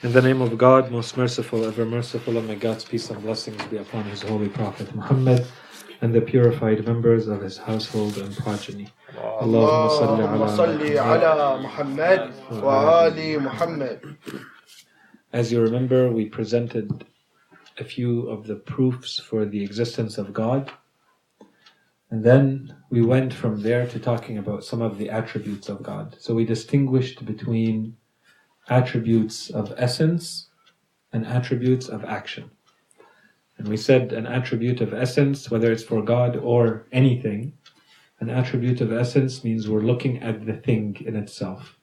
In the name of God, most merciful, ever merciful, and may God's peace and blessings be upon His holy Prophet Muhammad and the purified members of his household and progeny. Allahumma salli ala Muhammad wa ali Muhammad. As you remember, we presented a few of the proofs for the existence of God, and then we went from there to talking about some of the attributes of God. So we distinguished between attributes of essence and attributes of action. And we said an attribute of essence, whether it's for God or anything, an attribute of essence means we're looking at the thing in itself.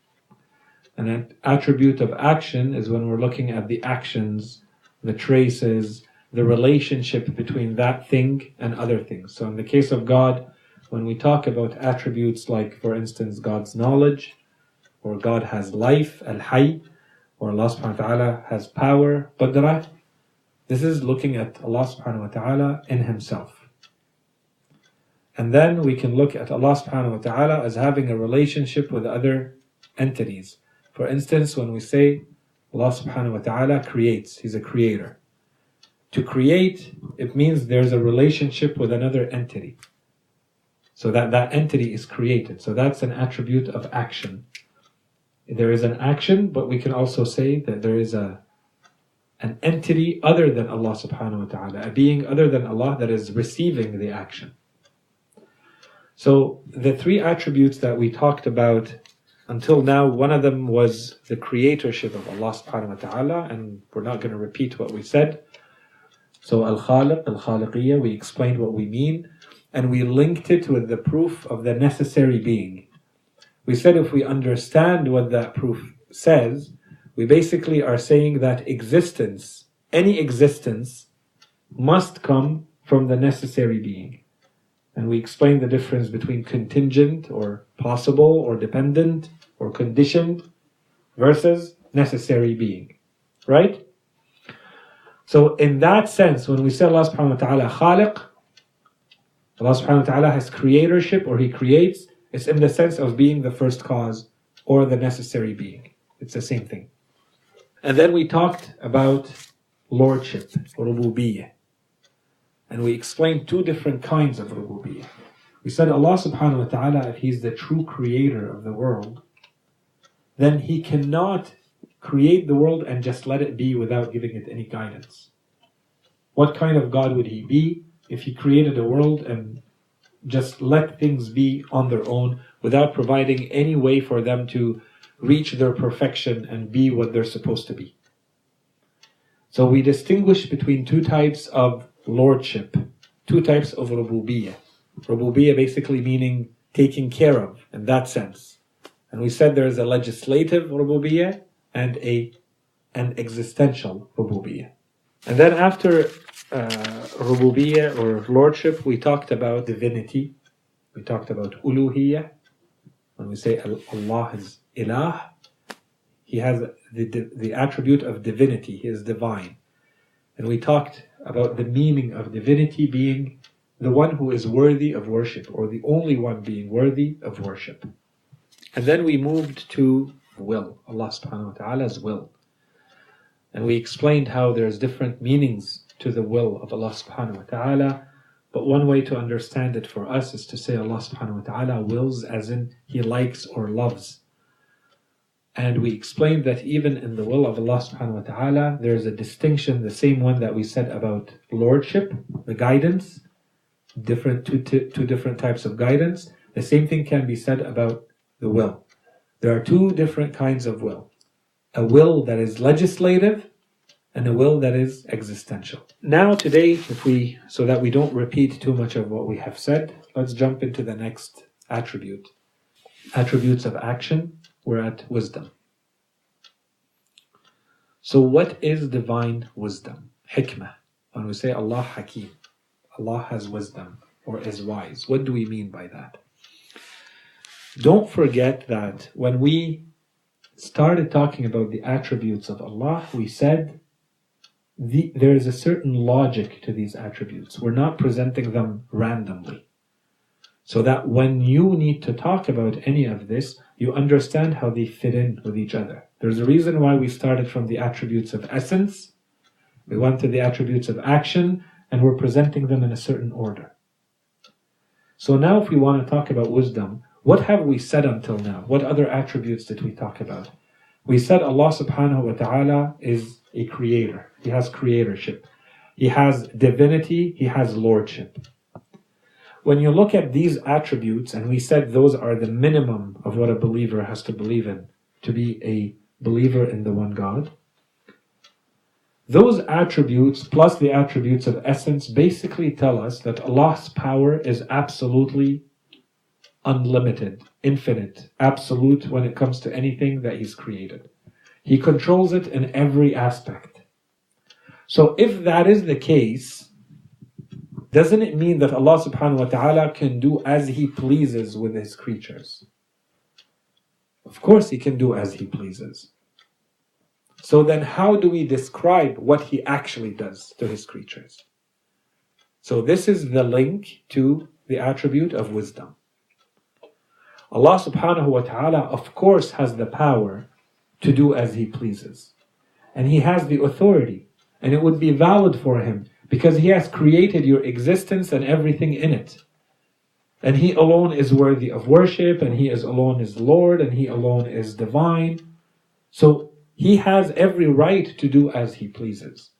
An attribute of action is when we're looking at the actions, the traces, the relationship between that thing and other things. So in the case of God, when we talk about attributes like, for instance, God's knowledge, or God has life, al-hayy, or Allah subhanahu wa ta'ala has power, qadrah, this is looking at Allah subhanahu wa ta'ala in Himself. And then we can look at Allah subhanahu wa ta'ala as having a relationship with other entities. For instance, when we say Allah subhanahu wa ta'ala creates, He's a creator. To create, it means there's a relationship with another entity. So that entity is created. So that's an attribute of action. There is an action, but we can also say that there is an entity other than Allah subhanahu wa ta'ala, a being other than Allah that is receiving the action. So the three attributes that we talked about until now, one of them was the creatorship of Allah subhanahu wa ta'ala, and we're not going to repeat what we said. So al-khaliq, al-khaliqiyya, we explained what we mean, and we linked it with the proof of the necessary being. We said if we understand what that proof says, we basically are saying that existence, any existence, must come from the necessary being. And we explained the difference between contingent or possible or dependent or conditioned versus necessary being. Right? So in that sense, when we say Allah subhanahu wa ta'ala khaliq, Allah subhanahu wa ta'ala has creatorship or He creates, it's in the sense of being the first cause or the necessary being. It's the same thing. And then we talked about lordship, rububiyyah. And we explained two different kinds of rububiyyah. We said Allah subhanahu wa ta'ala, if He's the true creator of the world, then He cannot create the world and just let it be without giving it any guidance. What kind of God would He be if He created a world and just let things be on their own without providing any way for them to reach their perfection and be what they're supposed to be? So we distinguish between two types of lordship, two types of rububiyyah. Rububiyyah basically meaning taking care of, in that sense. And we said there is a legislative rububiyyah and an existential rububiyyah. And then after rububiyyah or lordship, we talked about divinity. We talked about uluhiyyah. When we say Allah is ilah, He has the attribute of divinity. He is divine. And we talked about the meaning of divinity being the one who is worthy of worship, or the only one being worthy of worship. And then we moved to will, Allah subhanahu wa ta'ala's will. And we explained how there's different meanings to the will of Allah subhanahu wa ta'ala. But one way to understand it for us is to say Allah subhanahu wa ta'ala wills as in He likes or loves. And we explained that even in the will of Allah subhanahu wa ta'ala, there is a distinction, the same one that we said about lordship, the guidance, two different types of guidance. The same thing can be said about the will. There are two different kinds of will. A will that is legislative and a will that is existential. Now today, so that we don't repeat too much of what we have said, let's jump into the next attribute. Attributes of action. We're at wisdom. So what is divine wisdom? Hikmah. When we say Allah Hakim, Allah has wisdom or is wise, what do we mean by that? Don't forget that when we started talking about the attributes of Allah, we said there is a certain logic to these attributes. We're not presenting them randomly. So that when you need to talk about any of this, you understand how they fit in with each other. There's a reason why we started from the attributes of essence, we went to the attributes of action, and we're presenting them in a certain order. So now if we want to talk about wisdom, what have we said until now? What other attributes did we talk about? We said Allah subhanahu wa ta'ala is a creator. He has creatorship. He has divinity. He has lordship. When you look at these attributes, and we said those are the minimum of what a believer has to believe in, to be a believer in the one God, those attributes plus the attributes of essence basically tell us that Allah's power is absolutely unlimited, infinite, absolute when it comes to anything that He's created. He controls it in every aspect. So if that is the case, doesn't it mean that Allah subhanahu wa ta'ala can do as He pleases with His creatures? Of course He can do as He pleases. So then how do we describe what He actually does to His creatures? So this is the link to the attribute of wisdom. Allah subhanahu wa ta'ala of course has the power to do as He pleases. And He has the authority. And it would be valid for Him because He has created your existence and everything in it. And He alone is worthy of worship, and He alone is Lord, and He alone is divine. So He has every right to do as He pleases.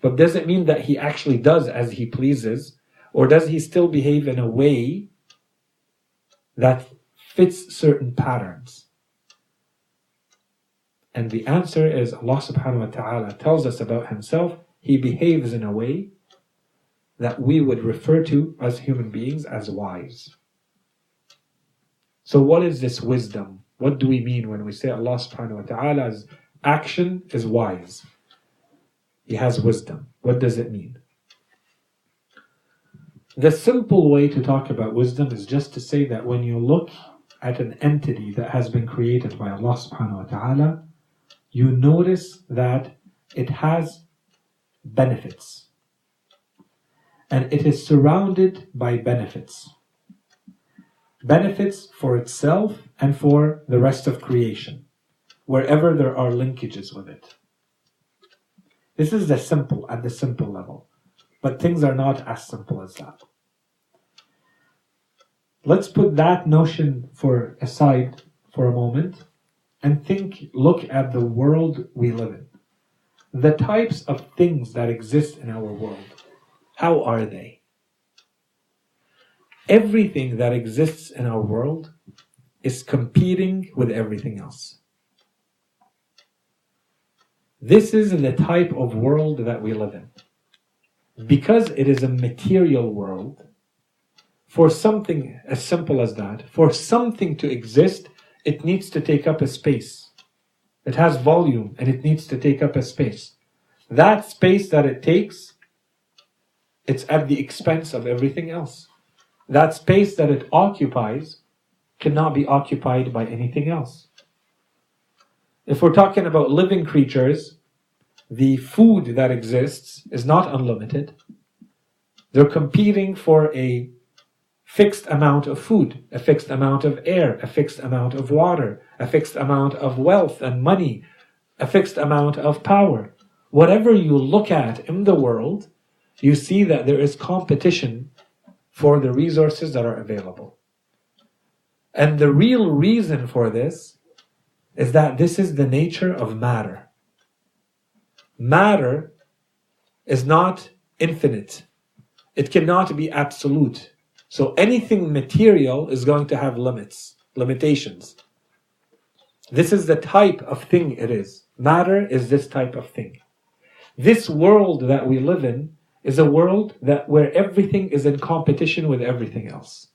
But does it mean that He actually does as He pleases? Or does He still behave in a way that fits certain patterns? And the answer is Allah subhanahu wa ta'ala tells us about Himself. He behaves in a way that we would refer to as human beings as wise. So what is this wisdom? What do we mean when we say Allah subhanahu wa ta'ala's action is wise? He has wisdom. What does it mean? The simple way to talk about wisdom is just to say that when you look at an entity that has been created by Allah subhanahu wa ta'ala, you notice that it has benefits. And it is surrounded by benefits. Benefits for itself and for the rest of creation, wherever there are linkages with it. This is at the simple level. But things are not as simple as that. Let's put that notion aside for a moment and look at the world we live in. The types of things that exist in our world. How are they? Everything that exists in our world is competing with everything else. This is the type of world that we live in. Because it is a material world, for something as simple as that, for something to exist, it needs to take up a space. It has volume and it needs to take up a space. That space that it takes, it's at the expense of everything else. That space that it occupies cannot be occupied by anything else. If we're talking about living creatures, the food that exists is not unlimited. They're competing for a fixed amount of food, a fixed amount of air, a fixed amount of water, a fixed amount of wealth and money, a fixed amount of power. Whatever you look at in the world, you see that there is competition for the resources that are available. And the real reason for this is that this is the nature of matter. Matter is not infinite. It cannot be absolute. So anything material is going to have limitations. This is the type of thing it is. Matter is this type of thing. This world that we live in is a world where everything is in competition with everything else.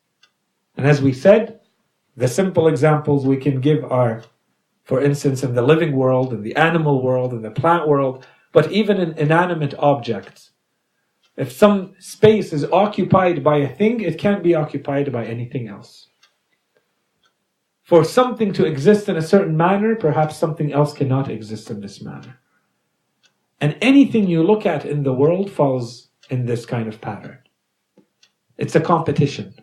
And as we said, the simple examples we can give are, for instance, in the living world, in the animal world, in the plant world, but even in inanimate objects. If some space is occupied by a thing, it can't be occupied by anything else. For something to exist in a certain manner, perhaps something else cannot exist in this manner. And anything you look at in the world falls in this kind of pattern. It's a competition.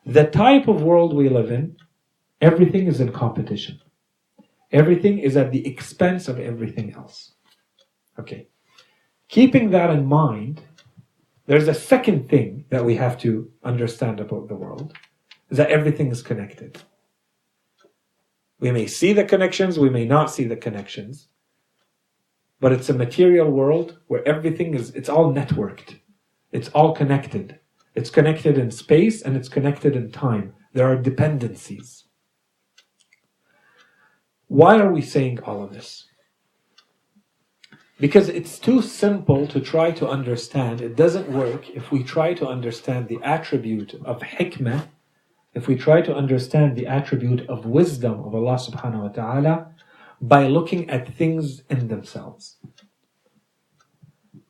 The type of world we live in Everything is in competition. Everything is at the expense of everything else. Okay. Keeping that in mind, there's a second thing that we have to understand about the world, is that everything is connected. We may see the connections, we may not see the connections, but it's a material world where everything it's all networked. It's all connected. It's connected in space and it's connected in time. There are dependencies. Why are we saying all of this? Because it's too simple to try to understand. It doesn't work if we try to understand the attribute of hikmah, if we try to understand the attribute of wisdom of Allah subhanahu wa ta'ala by looking at things in themselves.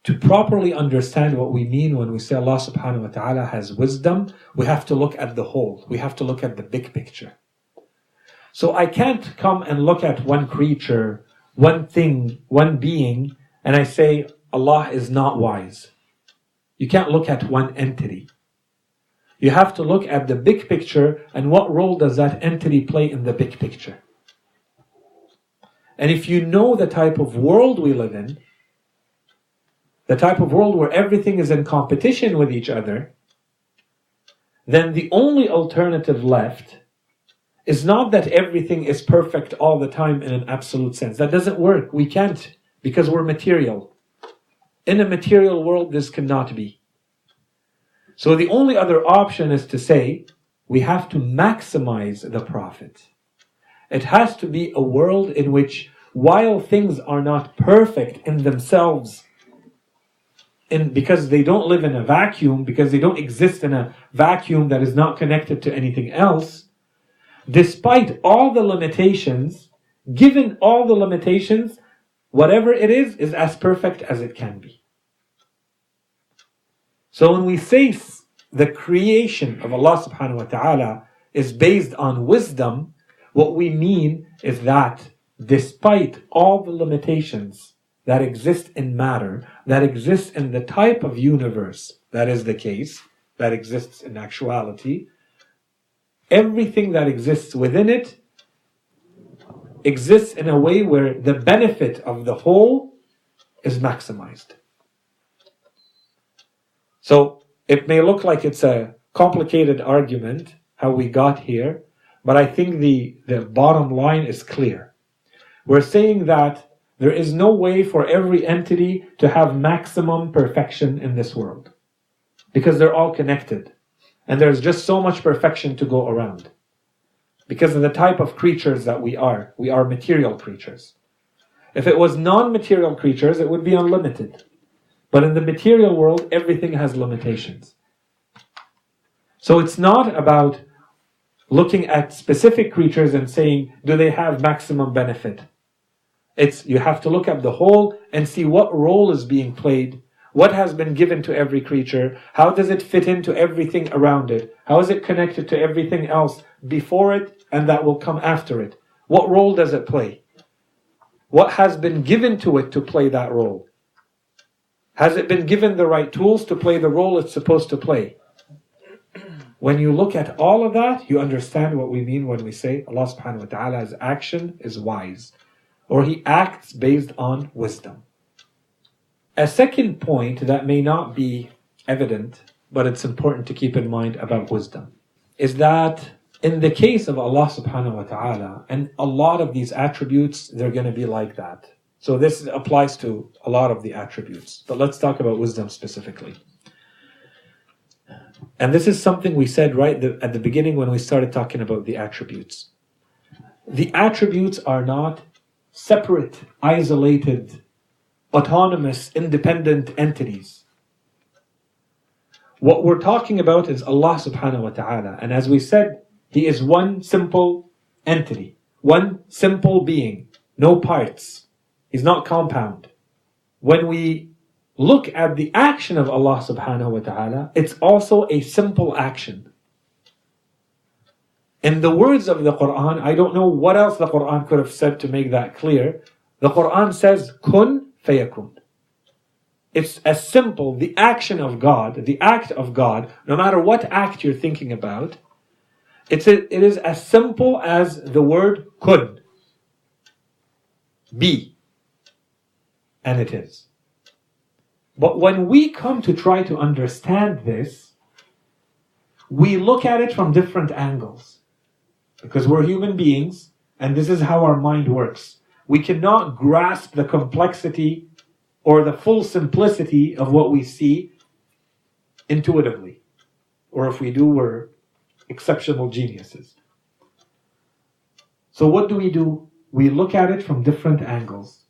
To properly understand what we mean when we say Allah subhanahu wa ta'ala has wisdom, we have to look at the whole. We have to look at the big picture. So I can't come and look at one creature, one thing, one being, and I say Allah is not wise. You can't look at one entity. You have to look at the big picture and what role does that entity play in the big picture. And if you know the type of world we live in, the type of world where everything is in competition with each other, then the only alternative left is not that everything is perfect all the time in an absolute sense. That doesn't work. We can't, because we're material. In a material world, this cannot be. So the only other option is to say, we have to maximize the profit. It has to be a world in which, while things are not perfect in themselves, because they don't live in a vacuum, because they don't exist in a vacuum that is not connected to anything else, despite all the limitations, given all the limitations, whatever it is as perfect as it can be. So when we say the creation of Allah subhanahu wa ta'ala is based on wisdom, what we mean is that despite all the limitations that exist in matter, that exist in the type of universe that is the case, that exists in actuality, everything that exists within it exists in a way where the benefit of the whole is maximized. So it may look like it's a complicated argument, how we got here, but I think the bottom line is clear. We're saying that there is no way for every entity to have maximum perfection in this world, because they're all connected. And there's just so much perfection to go around. Because of the type of creatures that we are material creatures. If it was non-material creatures, it would be unlimited. But in the material world, everything has limitations. So it's not about looking at specific creatures and saying, do they have maximum benefit? You have to look at the whole and see what role is being played. What has been given to every creature? How does it fit into everything around it? How is it connected to everything else before it and that will come after it? What role does it play? What has been given to it to play that role? Has it been given the right tools to play the role it's supposed to play? When you look at all of that, you understand what we mean when we say Allah subhanahu wa ta'ala's action is wise, or He acts based on wisdom. A second point that may not be evident, but it's important to keep in mind about wisdom, is that in the case of Allah subhanahu wa ta'ala, and a lot of these attributes, they're going to be like that. So this applies to a lot of the attributes. But let's talk about wisdom specifically. And this is something we said right at the beginning when we started talking about the attributes. The attributes are not separate, isolated, autonomous, independent entities. What we're talking about is Allah subhanahu wa ta'ala. And as we said, He is one simple entity, one simple being, no parts. He's not compound. When we look at the action of Allah subhanahu wa ta'ala, it's also a simple action. In the words of the Quran, I don't know what else the Quran could have said to make that clear. The Quran says, kun fayakun. It's as simple, the action of God, the act of God, no matter what act you're thinking about, It is as simple as the word kun. Be. And it is. But when we come to try to understand this, we look at it from different angles. Because we're human beings, and this is how our mind works. We cannot grasp the complexity or the full simplicity of what we see intuitively. Or if we do, we're exceptional geniuses. So what do? We look at it from different angles.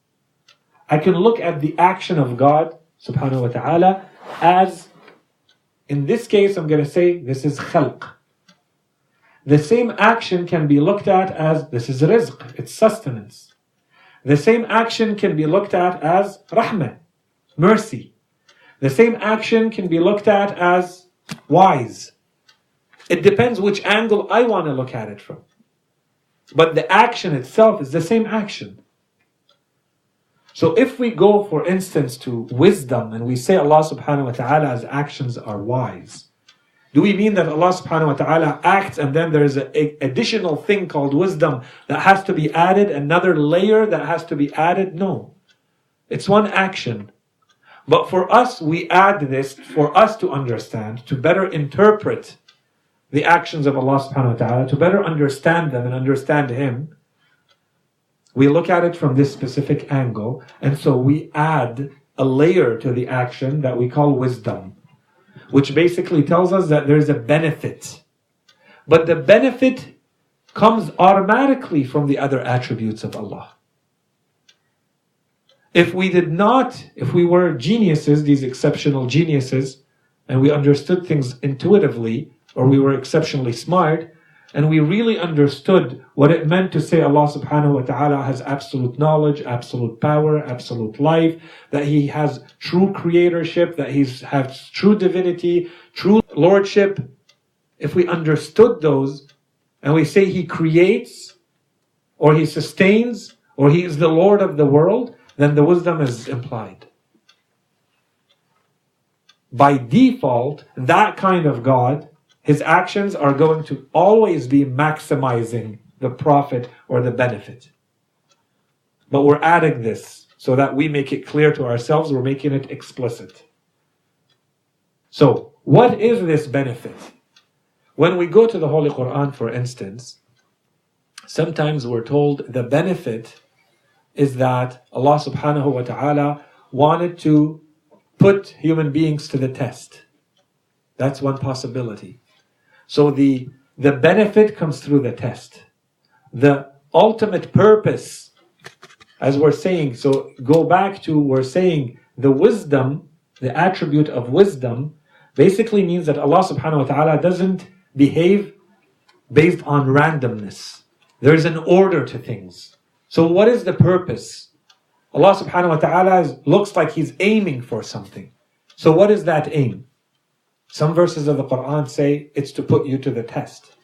I can look at the action of God, subhanahu wa ta'ala, as, in this case, I'm going to say, this is khalq. The same action can be looked at as, this is rizq, it's sustenance. The same action can be looked at as rahmah, mercy. The same action can be looked at as wise. It depends which angle I want to look at it from. But the action itself is the same action. So if we go, for instance, to wisdom and we say Allah subhanahu wa ta'ala's actions are wise, do we mean that Allah subhanahu wa ta'ala acts and then there's an additional thing called wisdom that has to be added, another layer that has to be added? No. It's one action. But for us, we add this for us to understand, to better interpret the actions of Allah subhanahu wa ta'ala, to better understand them and understand Him. We look at it from this specific angle, and so we add a layer to the action that we call wisdom, which basically tells us that there's a benefit. But the benefit comes automatically from the other attributes of Allah. If we were geniuses, these exceptional geniuses, and we understood things intuitively, or we were exceptionally smart, and we really understood what it meant to say Allah subhanahu wa ta'ala has absolute knowledge, absolute power, absolute life, that He has true creatorship, that He has true divinity, true lordship. If we understood those, and we say He creates, or He sustains, or He is the Lord of the world, then the wisdom is implied. By default, that kind of God, His actions are going to always be maximizing the profit or the benefit. But we're adding this so that we make it clear to ourselves, we're making it explicit. So, what is this benefit? When we go to the Holy Quran, for instance, sometimes we're told the benefit is that Allah subhanahu wa ta'ala wanted to put human beings to the test. That's one possibility. So the benefit comes through the test. The ultimate purpose, as we're saying, so go back to, we're saying the wisdom, the attribute of wisdom, basically means that Allah subhanahu wa ta'ala doesn't behave based on randomness. There's an order to things. So what is the purpose? Allah subhanahu wa ta'ala looks like He's aiming for something. So what is that aim? Some verses of the Quran say it's to put you to the test.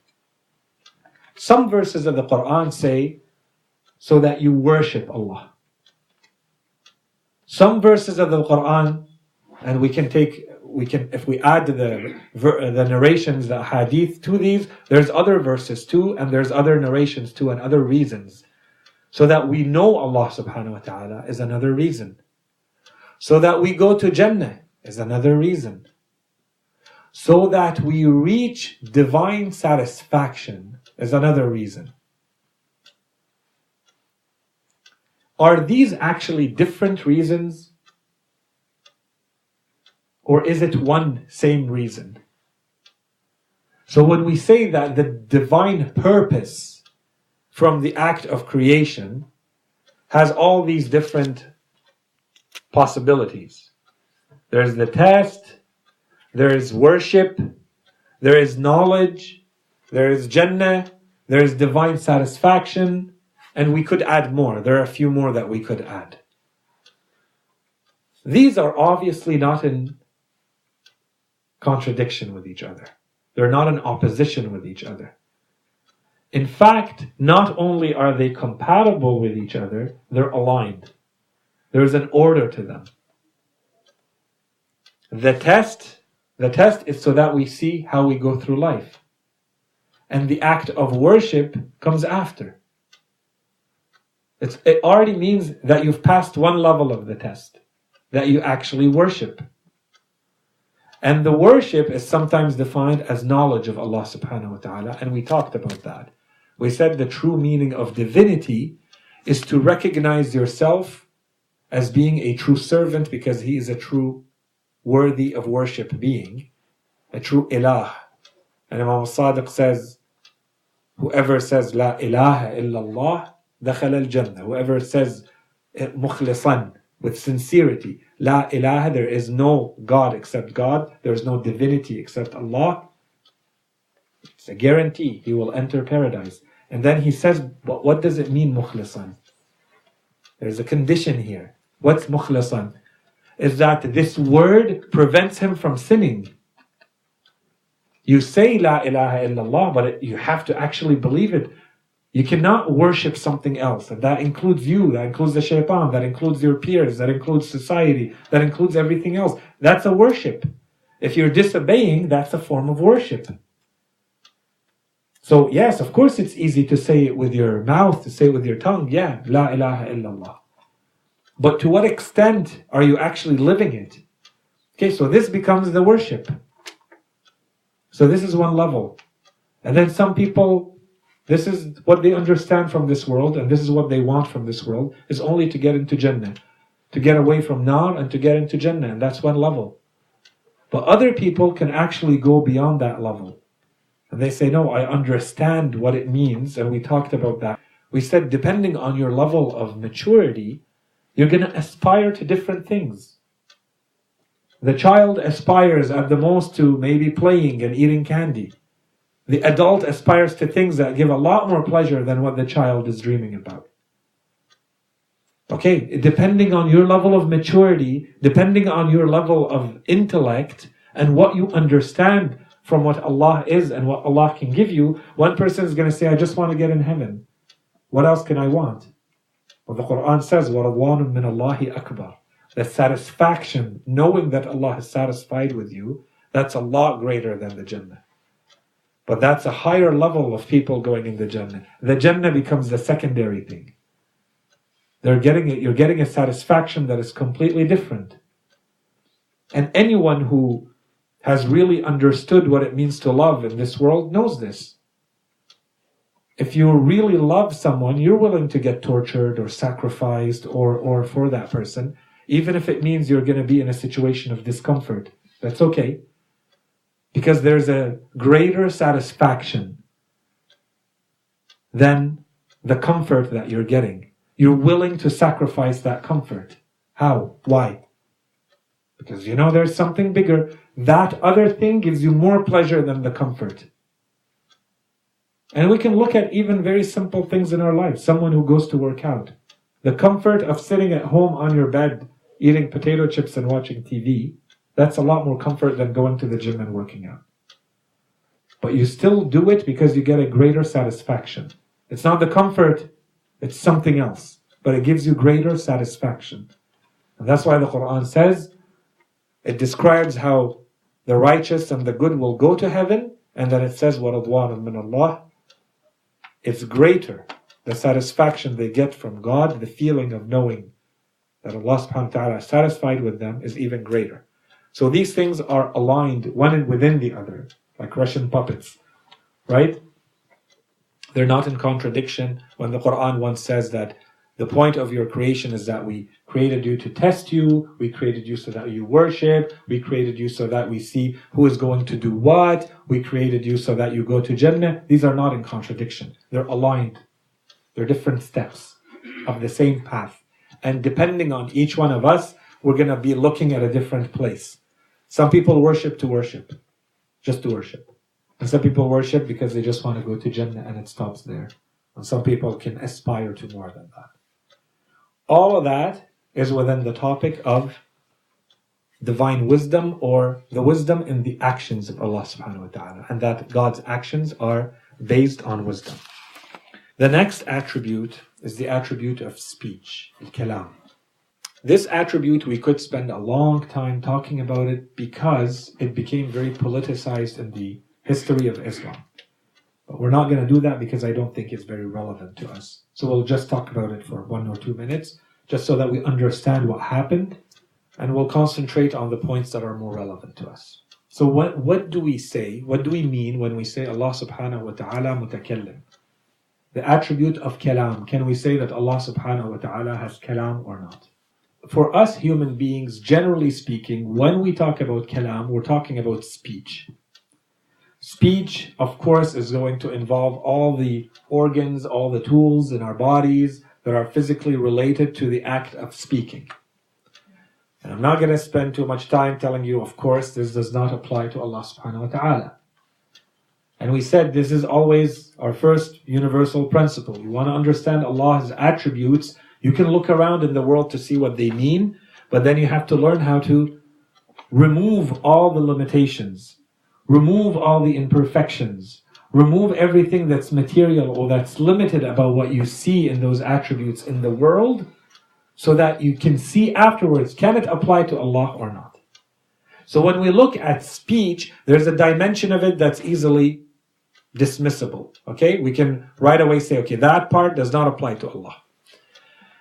Some verses of the Quran say so that you worship Allah. Some verses of the Quran, and if we add the narrations, the hadith to these, there's other verses too, and there's other narrations too, and other reasons. So that we know Allah subhanahu wa ta'ala is another reason. So that we go to Jannah is another reason. So that we reach divine satisfaction is another reason. Are these actually different reasons? Or is it one same reason? So when we say that the divine purpose from the act of creation has all these different possibilities. There's the test, there is worship, there is knowledge, there is Jannah, there is divine satisfaction, and we could add more. There are a few more that we could add. These are obviously not in contradiction with each other. They're not in opposition with each other. In fact, not only are they compatible with each other, they're aligned. There's an order to them. The test is so that we see how we go through life. and the act of worship comes after. It already means that you've passed one level of the test, that you actually worship. And the worship is sometimes defined as knowledge of Allah subhanahu wa ta'ala, and we talked about that. We said the true meaning of divinity is to recognize yourself as being a true servant because He is a true worthy of worship being, a true ilah. And Imam Sadiq says, whoever says La ilaha illallah, dakhala al-jannah. Whoever says mukhlisan, with sincerity, La ilaha, there is no God except God, there is no divinity except Allah, it's a guarantee he will enter paradise. And then he says, but what does it mean mukhlisan? There's a condition here. What's mukhlisan? Is that this word prevents him from sinning. You say La ilaha illallah, but you have to actually believe it. You cannot worship something else. And that includes you, that includes the shaitan, that includes your peers, that includes society, that includes everything else. That's a worship. If you're disobeying, that's a form of worship. So yes, of course it's easy to say it with your mouth, to say it with your tongue. Yeah, La ilaha illallah. But to what extent are you actually living it? Okay, so this becomes the worship. So this is one level. And then some people, this is what they understand from this world, and this is what they want from this world, is only to get into Jannah. To get away from Nar and to get into Jannah, and that's one level. But other people can actually go beyond that level. And they say, no, I understand what it means, and we talked about that. We said, depending on your level of maturity, you're going to aspire to different things. The child aspires at the most to maybe playing and eating candy. The adult aspires to things that give a lot more pleasure than what the child is dreaming about. Okay, depending on your level of maturity, depending on your level of intellect, and what you understand from what Allah is and what Allah can give you, one person is going to say, I just want to get in heaven. What else can I want? Well, the Quran says, وَرَضْوَانٌ مِّنَ اللَّهِ أَكْبَرٌ. The satisfaction, knowing that Allah is satisfied with you, that's a lot greater than the Jannah. But that's a higher level of people going in the Jannah. The Jannah becomes the secondary thing. You're getting a satisfaction that is completely different. And anyone who has really understood what it means to love in this world knows this. If you really love someone, you're willing to get tortured or sacrificed or for that person, even if it means you're going to be in a situation of discomfort. That's okay. Because there's a greater satisfaction than the comfort that you're getting. You're willing to sacrifice that comfort. How? Why? Because you know there's something bigger. That other thing gives you more pleasure than the comfort. And we can look at even very simple things in our lives. Someone who goes to work out. The comfort of sitting at home on your bed, eating potato chips and watching TV, that's a lot more comfort than going to the gym and working out. But you still do it because you get a greater satisfaction. It's not the comfort, it's something else. But it gives you greater satisfaction. And that's why the Quran says, it describes how the righteous and the good will go to heaven, and then it says, وَرَضْوَانٌ مِّنَ اللَّهِ. It's greater. The satisfaction they get from God, the feeling of knowing that Allah subhanahu wa ta'ala is satisfied with them is even greater. So these things are aligned one within the other, like Russian puppets, right? They're not in contradiction. When the Quran once says that the point of your creation is that we created you to test you, we created you so that you worship, we created you so that we see who is going to do what, we created you so that you go to Jannah. These are not in contradiction. They're aligned. They're different steps of the same path. And depending on each one of us, we're going to be looking at a different place. Some people worship to worship, just to worship. And some people worship because they just want to go to Jannah and it stops there. And some people can aspire to more than that. All of that is within the topic of divine wisdom, or the wisdom in the actions of Allah subhanahu wa ta'ala, and that God's actions are based on wisdom. The next attribute is the attribute of speech, al-kalam. This attribute, we could spend a long time talking about it because it became very politicized in the history of Islam. But we're not going to do that because I don't think it's very relevant to us. So we'll just talk about it for 1 or 2 minutes, just so that we understand what happened, and we'll concentrate on the points that are more relevant to us. So what do we say? What do we mean when we say Allah subhanahu wa ta'ala mutakallim? The attribute of kalam. Can we say that Allah subhanahu wa ta'ala has kalam or not? For us human beings, generally speaking, when we talk about kalam, we're talking about speech. Speech, of course, is going to involve all the organs, all the tools in our bodies that are physically related to the act of speaking. And I'm not going to spend too much time telling you, of course, this does not apply to Allah subhanahu wa ta'ala. And we said this is always our first universal principle. You want to understand Allah's attributes, you can look around in the world to see what they mean, but then you have to learn how to remove all the limitations, remove all the imperfections, remove everything that's material or that's limited about what you see in those attributes in the world, so that you can see afterwards, can it apply to Allah or not? So when we look at speech, there's a dimension of it that's easily dismissible. Okay, we can right away say, okay, that part does not apply to Allah.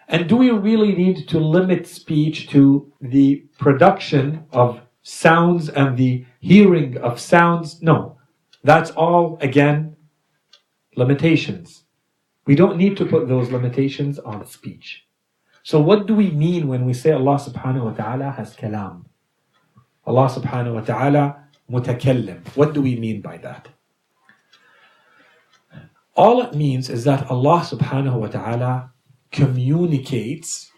And do we really need to limit speech to the production of sounds and the hearing of sounds? No. That's all, again, limitations. We don't need to put those limitations on speech. So what do we mean when we say Allah subhanahu wa ta'ala has kalam? Allah subhanahu wa ta'ala mutakallim. What do we mean by that? All it means is that Allah subhanahu wa ta'ala communicates,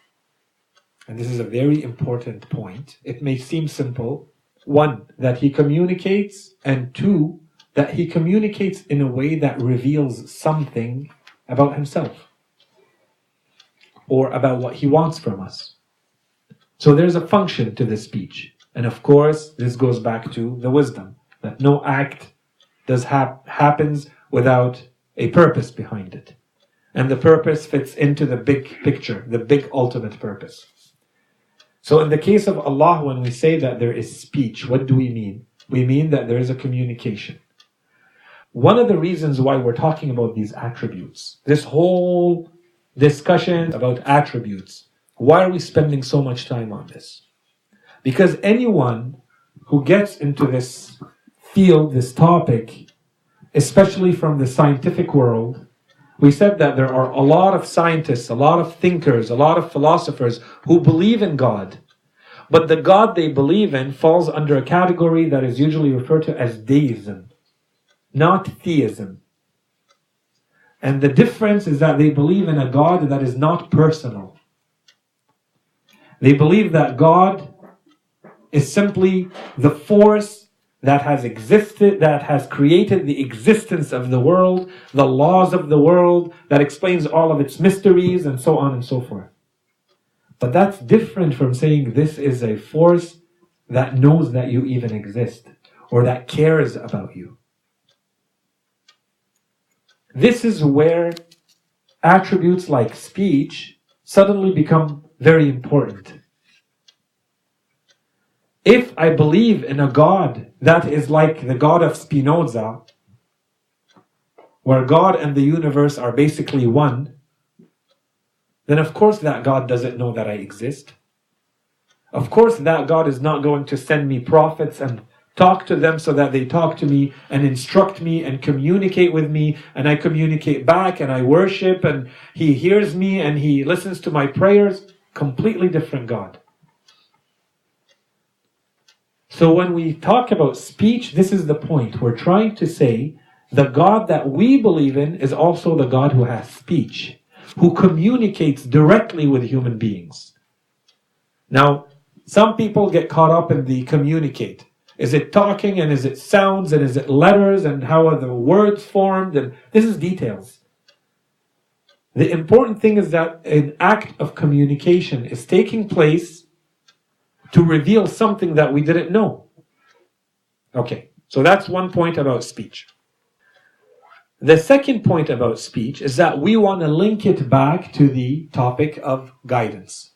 and this is a very important point. It may seem simple. 1, that He communicates, and 2, that He communicates in a way that reveals something about Himself or about what He wants from us. So there's a function to this speech. And of course, this goes back to the wisdom, that no act happens without a purpose behind it. And the purpose fits into the big picture, the big ultimate purpose. So in the case of Allah, when we say that there is speech, what do we mean? We mean that there is a communication. One of the reasons why we're talking about these attributes, this whole discussion about attributes, why are we spending so much time on this? Because anyone who gets into this field, this topic, especially from the scientific world, we said that there are a lot of scientists, a lot of thinkers, a lot of philosophers who believe in God. But the God they believe in falls under a category that is usually referred to as deism, not theism. And the difference is that they believe in a God that is not personal. They believe that God is simply the force that has existed, that has created the existence of the world, the laws of the world, that explains all of its mysteries, and so on and so forth. But that's different from saying this is a force that knows that you even exist, or that cares about you. This is where attributes like speech suddenly become very important. If I believe in a God that is like the God of Spinoza, where God and the universe are basically one, then of course that God doesn't know that I exist. Of course that God is not going to send me prophets and talk to them so that they talk to me and instruct me and communicate with me, and I communicate back and I worship and He hears me and He listens to my prayers. Completely different God. So when we talk about speech, this is the point. We're trying to say the God that we believe in is also the God who has speech, who communicates directly with human beings. Now, some people get caught up in the communicate. Is it talking, and is it sounds, and is it letters, and how are the words formed? And this is details. The important thing is that an act of communication is taking place to reveal something that we didn't know. Okay, so that's one point about speech. The second point about speech is that we want to link it back to the topic of guidance.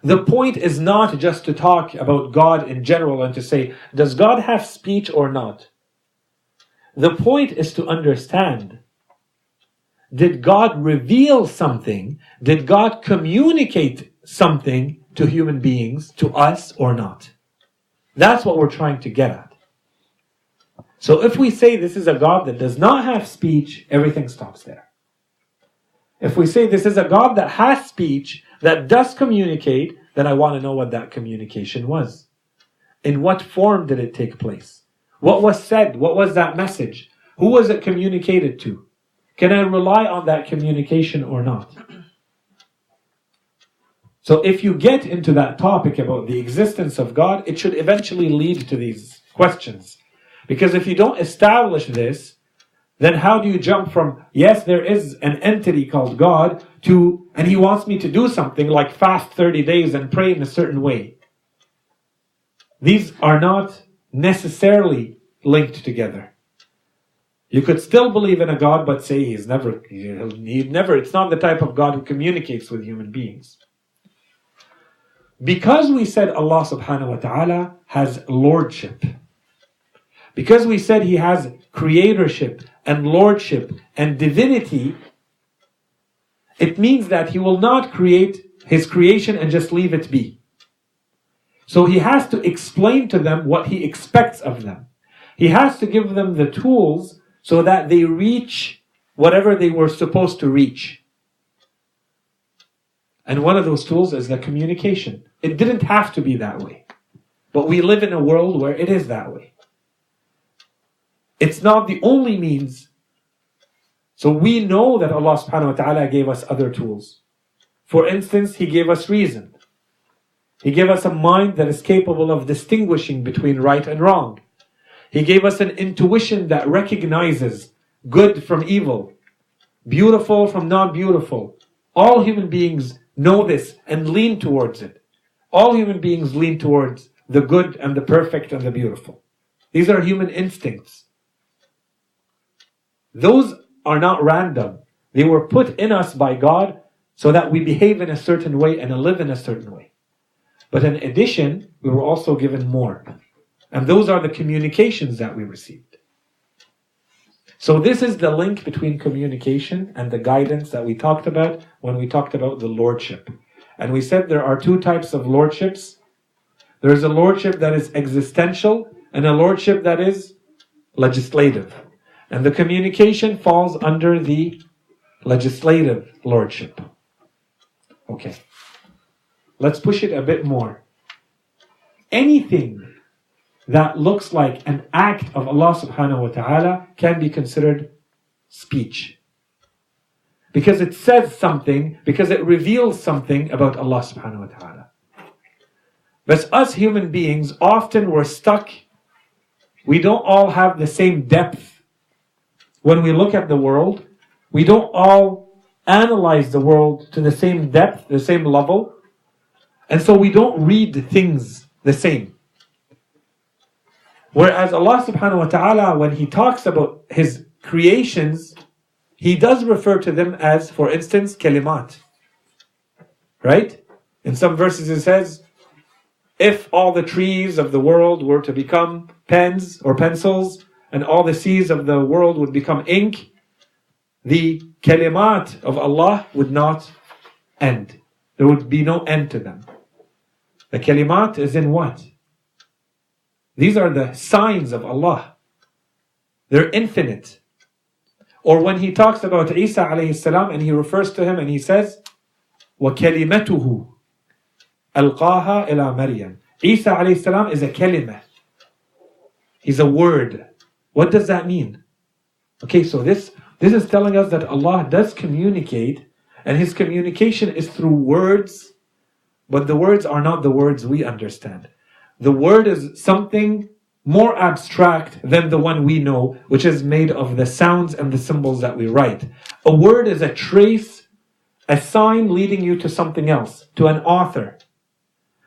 The point is not just to talk about God in general and to say, does God have speech or not? The point is to understand, did God reveal something? Did God communicate something to human beings, to us, or not? That's what we're trying to get at. So if we say this is a God that does not have speech, everything stops there. If we say this is a God that has speech, that does communicate, then I want to know what that communication was. In what form did it take place? What was said? What was that message? Who was it communicated to? Can I rely on that communication or not? So if you get into that topic about the existence of God, it should eventually lead to these questions. Because if you don't establish this, then how do you jump from, yes, there is an entity called God, to, and he wants me to do something like fast 30 days and pray in a certain way? These are not necessarily linked together. You could still believe in a God, but say he'd never, it's not the type of God who communicates with human beings. Because we said Allah subhanahu wa ta'ala has lordship, because we said he has creatorship and lordship and divinity, it means that he will not create his creation and just leave it be. So he has to explain to them what he expects of them. He has to give them the tools so that they reach whatever they were supposed to reach. And one of those tools is the communication. It didn't have to be that way. But we live in a world where it is that way. It's not the only means. So we know that Allah subhanahu wa ta'ala gave us other tools. For instance, he gave us reason. He gave us a mind that is capable of distinguishing between right and wrong. He gave us an intuition that recognizes good from evil, beautiful from non-beautiful. All human beings know this and lean towards it. All human beings lean towards the good and the perfect and the beautiful. These are human instincts. Those are not random. They were put in us by God so that we behave in a certain way and live in a certain way. But in addition, we were also given more. And those are the communications that we received. So this is the link between communication and the guidance that we talked about when we talked about the lordship. And we said there are two types of lordships. There is a lordship that is existential and a lordship that is legislative. And the communication falls under the legislative lordship. Okay. Let's push it a bit more. Anything that looks like an act of Allah subhanahu wa ta'ala can be considered speech. Because it says something, because it reveals something about Allah subhanahu wa ta'ala. But us human beings, often we're stuck. We don't all have the same depth. When we look at the world, we don't all analyze the world to the same depth, the same level. And so we don't read things the same. Whereas Allah subhanahu wa ta'ala, when he talks about his creations, he does refer to them as, for instance, kalimat. Right? In some verses it says, if all the trees of the world were to become pens or pencils, and all the seas of the world would become ink, the kalimat of Allah would not end. There would be no end to them. The kalimat is in what? These are the signs of Allah. They're infinite. Or when he talks about Isa alayhi salam and he refers to him and he says, وَكَلِمَتُهُ أَلْقَاهَا إِلَى مَرْيَمَ. Isa alayhi salam is a kalimah. He's a word. What does that mean? Okay, so this is telling us that Allah does communicate, and his communication is through words, but the words are not the words we understand. The word is something more abstract than the one we know, which is made of the sounds and the symbols that we write. A word is a trace, a sign leading you to something else, to an author.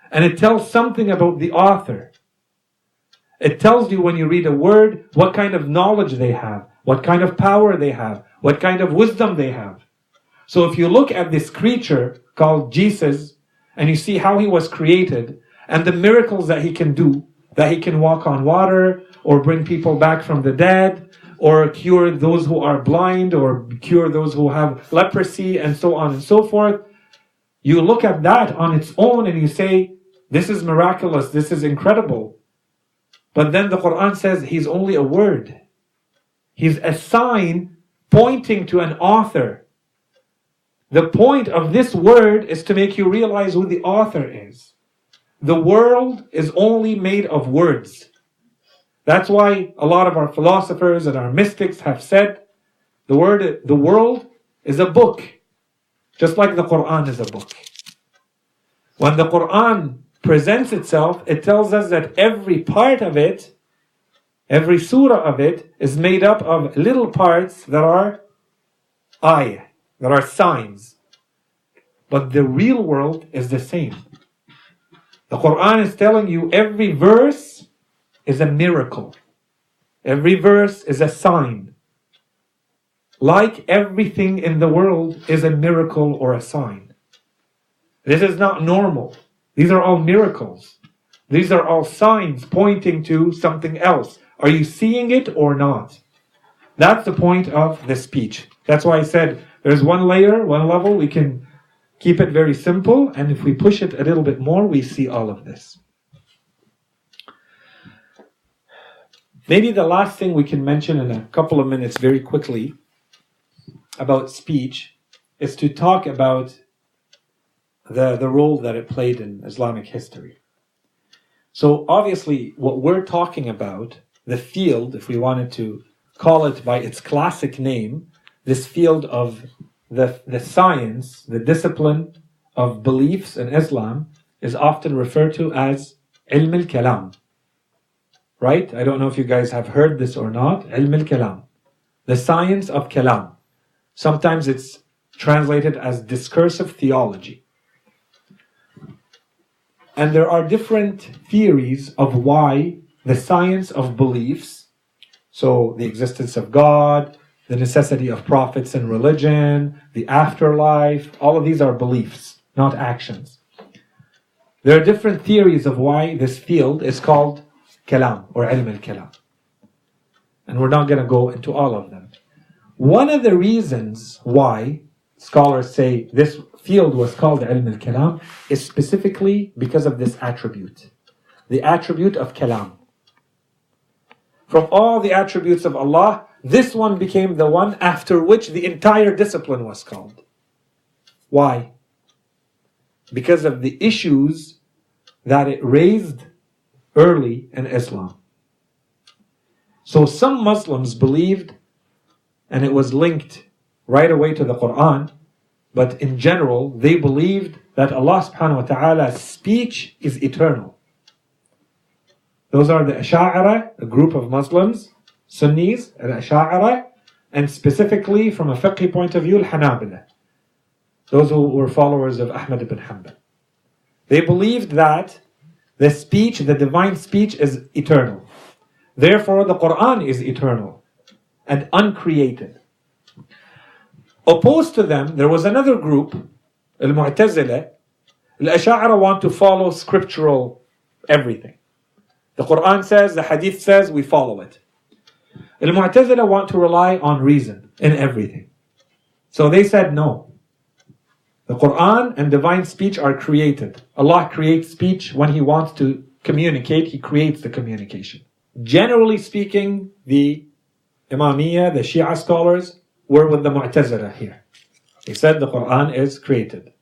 And it tells something about the author. It tells you when you read a word what kind of knowledge they have, what kind of power they have, what kind of wisdom they have. So if you look at this creature called Jesus, and you see how he was created, and the miracles that he can do, that he can walk on water, or bring people back from the dead, or cure those who are blind, or cure those who have leprosy, and so on and so forth. You look at that on its own and you say, this is miraculous, this is incredible. But then the Quran says he's only a word. He's a sign pointing to an author. The point of this word is to make you realize who the author is. The world is only made of words. That's why a lot of our philosophers and our mystics have said the world is a book, just like the Quran is a book. When the Quran presents itself, it tells us that every part of it, every surah of it, is made up of little parts that are ayah, that are signs. But the real world is the same. The Quran is telling you every verse is a miracle. Every verse is a sign. Like everything in the world is a miracle or a sign. This is not normal. These are all miracles. These are all signs pointing to something else. Are you seeing it or not? That's the point of the speech. That's why I said there's one layer, one level. We can keep it very simple. And if we push it a little bit more, we see all of this. Maybe the last thing we can mention in a couple of minutes very quickly about speech is to talk about the role that it played in Islamic history. So obviously what we're talking about, the field, if we wanted to call it by its classic name, this field of the science, the discipline of beliefs in Islam is often referred to as ilm al-kalam. Right? I don't know if you guys have heard this or not. Ilm al-kalam. The science of kalam. Sometimes it's translated as discursive theology. And there are different theories of why the science of beliefs, so the existence of God, the necessity of prophets and religion, the afterlife, all of these are beliefs, not actions. There are different theories of why this field is called kalam or ilm al-kalam. And we're not going to go into all of them. One of the reasons why scholars say this field was called ilm al-kalam is specifically because of this attribute. The attribute of kalam. From all the attributes of Allah, this one became the one after which the entire discipline was called. Why? Because of the issues that it raised early in Islam. So some Muslims believed, and it was linked right away to the Quran, but in general, they believed that Allah subhanahu wa ta'ala's speech is eternal. Those are the Ash'ara, a group of Muslims, Sunnis, Al-Ash'ara, and specifically from a fiqh point of view, Al-Hanabila. Those who were followers of Ahmad ibn Hanbal. They believed that the speech, the divine speech is eternal. Therefore, the Quran is eternal and uncreated. Opposed to them, there was another group, Al-Mu'tazila. Al-Ash'ara want to follow scriptural everything. The Quran says, the Hadith says, we follow it. Al-Mu'tazila want to rely on reason in everything. So they said no. The Quran and divine speech are created. Allah creates speech when He wants to communicate. He creates the communication. Generally speaking, the Imamiyya, the Shia scholars, were with the Mu'tazila here. They said the Quran is created.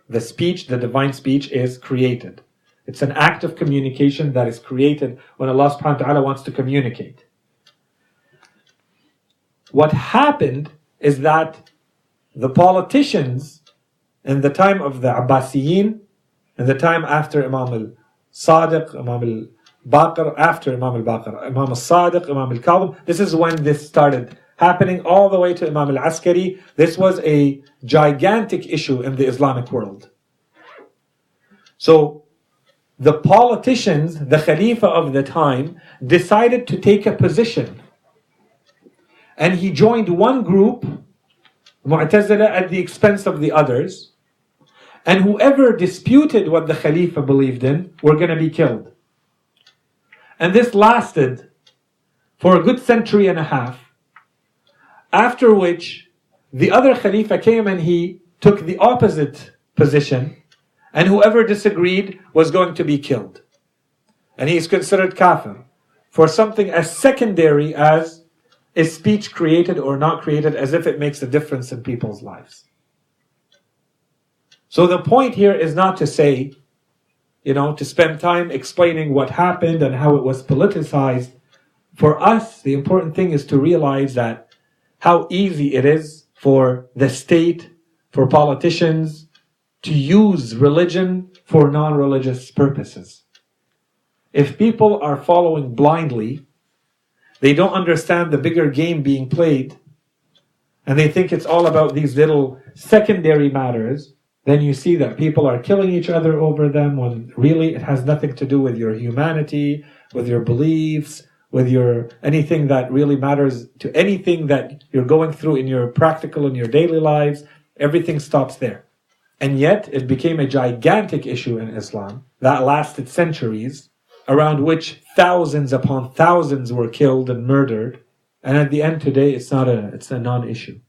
The speech, the divine speech is created. It's an act of communication that is created when Allah subhanahu wa ta'ala wants to communicate. What happened is that the politicians in the time of the Abbasiyin, in the time after Imam al-Sadiq, Imam al-Baqir, after Imam al-Baqir, Imam al-Sadiq, Imam al-Kadhim, this is when this started happening all the way to Imam al-Askari. This was a gigantic issue in the Islamic world. So the politicians, the Khalifa of the time, decided to take a position. And he joined one group, Mu'tazila, at the expense of the others. And whoever disputed what the Khalifa believed in were going to be killed. And this lasted for a good century and a half, after which the other Khalifa came and he took the opposite position, and whoever disagreed was going to be killed. And he is considered kafir for something as secondary as is speech created or not created, as if it makes a difference in people's lives. So the point here is not to say, to spend time explaining what happened and how it was politicized. For us, the important thing is to realize that how easy it is for the state, for politicians, to use religion for non-religious purposes. If people are following blindly, they don't understand the bigger game being played, and they think it's all about these little secondary matters, then you see that people are killing each other over them when really it has nothing to do with your humanity, with your beliefs, with your anything that really matters to anything that you're going through in your practical, in your daily lives. Everything stops there. And yet it became a gigantic issue in Islam that lasted centuries, around which thousands upon thousands were killed and murdered. And at the end today, it's a non-issue.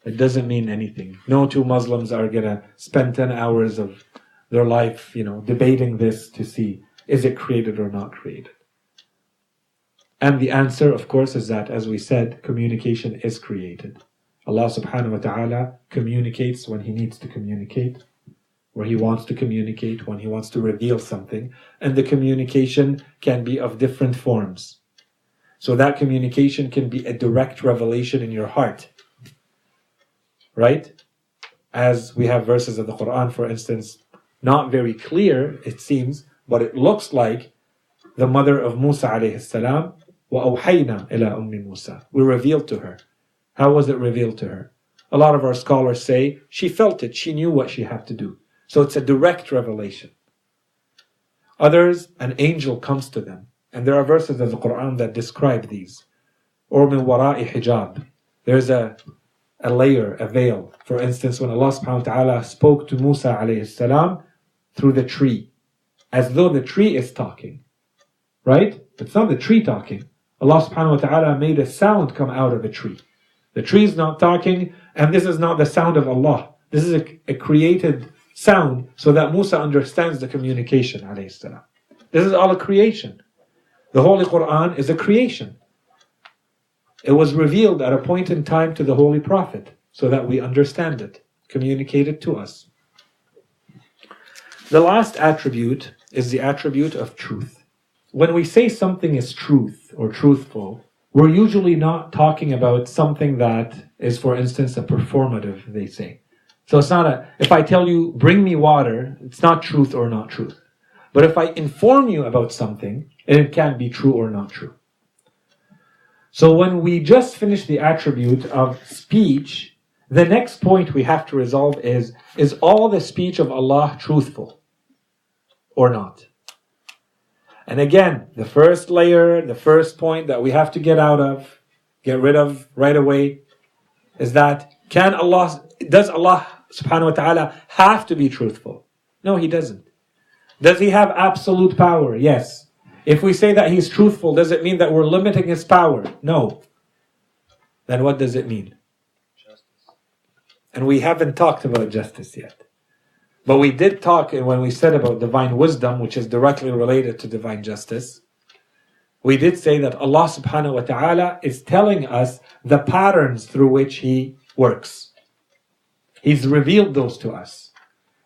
It doesn't mean anything. No two Muslims are going to spend 10 hours of their life, debating this to see, is it created or not created? And the answer, of course, is that, as we said, communication is created. Allah subhanahu wa ta'ala communicates when He needs to communicate, where He wants to communicate, when He wants to reveal something. And the communication can be of different forms. So that communication can be a direct revelation in your heart. Right? As we have verses of the Quran, for instance, not very clear, it seems, but it looks like the mother of Musa alayhi salam, وَأَوْحَيْنَا إِلَىٰ أُمِّ Musa. We revealed to her. How was it revealed to her? A lot of our scholars say she felt it, she knew what she had to do. So it's a direct revelation. Others, an angel comes to them. And there are verses of the Quran that describe these. Or مِن وَرَاءِ hijab. There's a layer, a veil. For instance, when Allah subhanahu wa ta'ala spoke to Musa alayhi salam through the tree, as though the tree is talking. Right? It's not the tree talking. Allah subhanahu wa ta'ala made a sound come out of the tree. The tree is not talking, and this is not the sound of Allah. This is a created sound so that Musa understands the communication alayhi salam. This is all a creation. The Holy Quran is a creation. It was revealed at a point in time to the Holy Prophet so that we understand it, communicate it to us. The last attribute is the attribute of truth. When we say something is truth or truthful, we're usually not talking about something that is, for instance, a performative, they say. So it's not if I tell you, bring me water, it's not truth or not truth. But if I inform you about something, it can be true or not true. So when we just finish the attribute of speech, the next point we have to resolve is all the speech of Allah truthful or not? And again, the first layer, the first point that we have to get rid of right away, is that does Allah subhanahu wa ta'ala have to be truthful? No, He doesn't. Does He have absolute power? Yes. If we say that He's truthful, does it mean that we're limiting His power? No. Then what does it mean? Justice. And we haven't talked about justice yet. But we did talk when we said about divine wisdom, which is directly related to divine justice. We did say that Allah subhanahu wa ta'ala is telling us the patterns through which He works. He's revealed those to us.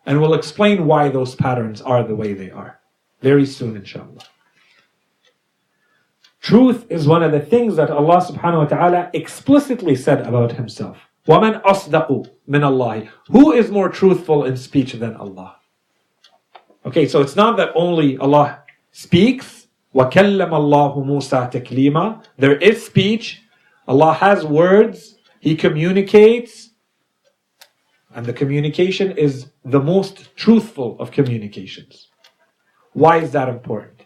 And we'll explain why those patterns are the way they are. Very soon, inshallah. Truth is one of the things that Allah subhanahu wa ta'ala explicitly said about Himself. وَمَنْ أَصْدَقُ مِنَ اللَّهِ. Who is more truthful in speech than Allah? Okay, so it's not that only Allah speaks. وَكَلَّمَ اللَّهُ مُوسَى تَكْلِيمًا. There is speech. Allah has words. He communicates. And the communication is the most truthful of communications. Why is that important?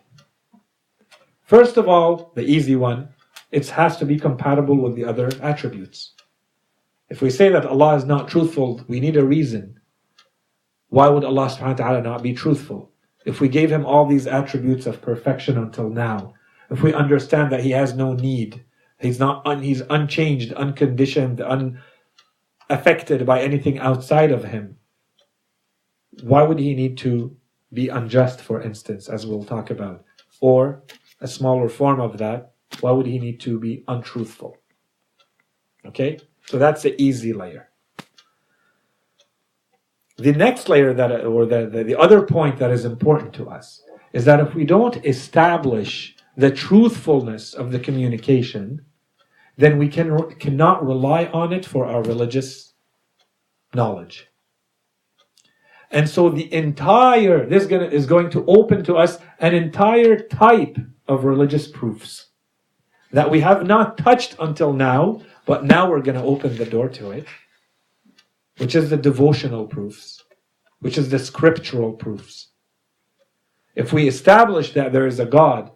First of all, the easy one, it has to be compatible with the other attributes. If we say that Allah is not truthful, we need a reason. Why would Allah subhanahu wa ta'ala not be truthful? If we gave Him all these attributes of perfection until now, if we understand that He has no need, He's unchanged, unconditioned, unaffected by anything outside of Him, why would He need to be unjust, for instance, as we'll talk about? Or, a smaller form of that, why would He need to be untruthful? Okay? So that's the easy layer. The next layer, the other point that is important to us, is that if we don't establish the truthfulness of the communication, then we cannot rely on it for our religious knowledge. And so this is going to open to us an entire type of religious proofs that we have not touched until now, but now we're going to open the door to it, which is the devotional proofs, which is the scriptural proofs. If we establish that there is a God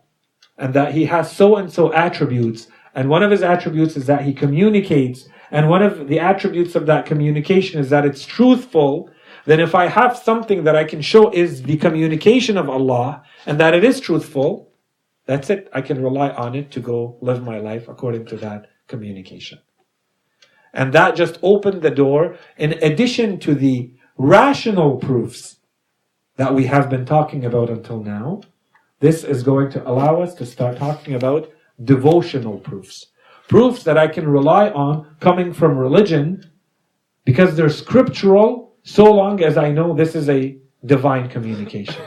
and that He has so and so attributes, and one of His attributes is that He communicates, and one of the attributes of that communication is that it's truthful, then if I have something that I can show is the communication of Allah and that it is truthful, that's it. I can rely on it to go live my life according to that communication. And that just opened the door, in addition to the rational proofs that we have been talking about until now. This is going to allow us to start talking about devotional proofs. Proofs that I can rely on coming from religion because they're scriptural, so long as I know this is a divine communication.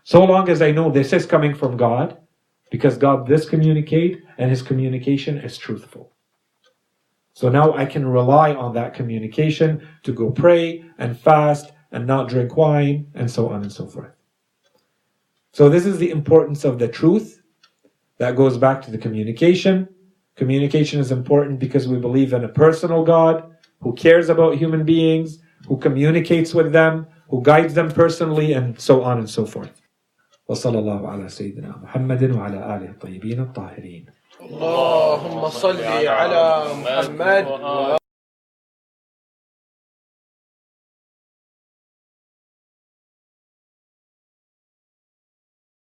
So long as I know this is coming from God, because God does communicate and His communication is truthful. So now I can rely on that communication to go pray and fast and not drink wine and so on and so forth. So this is the importance of the truth. That goes back to the communication. Communication is important because we believe in a personal God who cares about human beings, who communicates with them, who guides them personally, and so on and so forth. وصلى الله على سيدنا محمد وعلى آله الطيبين الطاهرين. اللهم صل على محمد